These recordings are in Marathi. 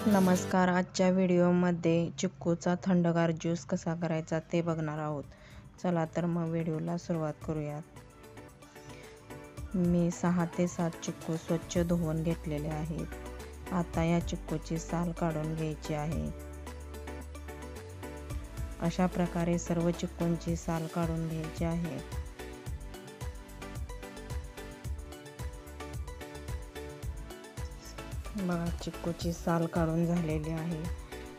नमस्कार. आजच्या व्हिडिओमध्ये चिक्कूचा थंडगार ज्यूस कसा करायचा ते बघणार आहोत. चला तर मग व्हिडिओला सुरुवात करूयात. मी 6 ते 7 चिक्कू स्वच्छ धुवून घेतलेले आहेत. आता या चिक्कूची साल काढून घ्यायची आहे. अशा प्रकारे सर्व चिक्कूंची साल काढून घ्यायची आहे. बघा, चिक्कूची साल काढून झालेली आहे.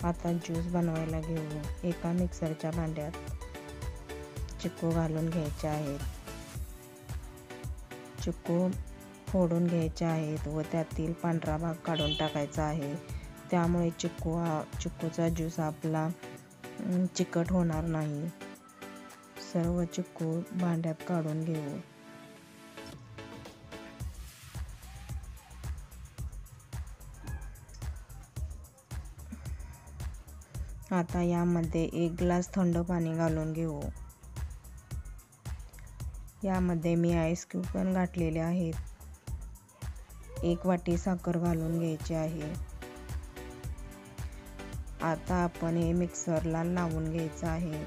आता ज्यूस बनवायला घेऊ. एका मिक्सरच्या भांड्यात चिक्कू घालून घ्यायचे आहेत. चिक्कू फोडून घ्यायचे आहेत व त्यातील पांढरा भाग काढून टाकायचा आहे. त्यामुळे चिक्कूचा ज्यूस आपला चिकट होणार नाही. सर्व चिक्कू भांड्यात काढून घेऊ. आता यामध्ये 1 ग्लास थंड पाणी घालून घेऊ. यामध्ये मी आईस क्यूब पण घातलेले आहेत. 1 वाटी साखर घालून घ्यायची आहे. आता आपण हे मिक्सरला लावून घ्यायचं आहे.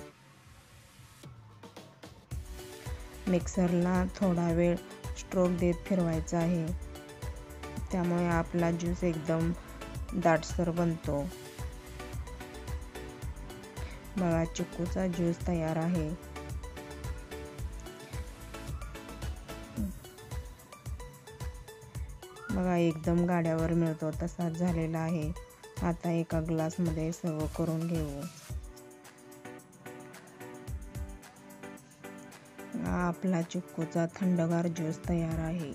मिक्सरला थोडा वेळ स्ट्रोक देत फिरवायचा आहे. त्यामुळे आपला ज्यूस एकदम दाटसर बनतो. बघा, चिक्कूचा ज्यूस तयार आहे. बघा, एकदम गाड्यावर मिळतो तसाच झालेला आहे. आता एका ग्लासमध्ये सर्व करून घेऊ. आपला चिक्कूचा थंडगार ज्यूस तयार आहे.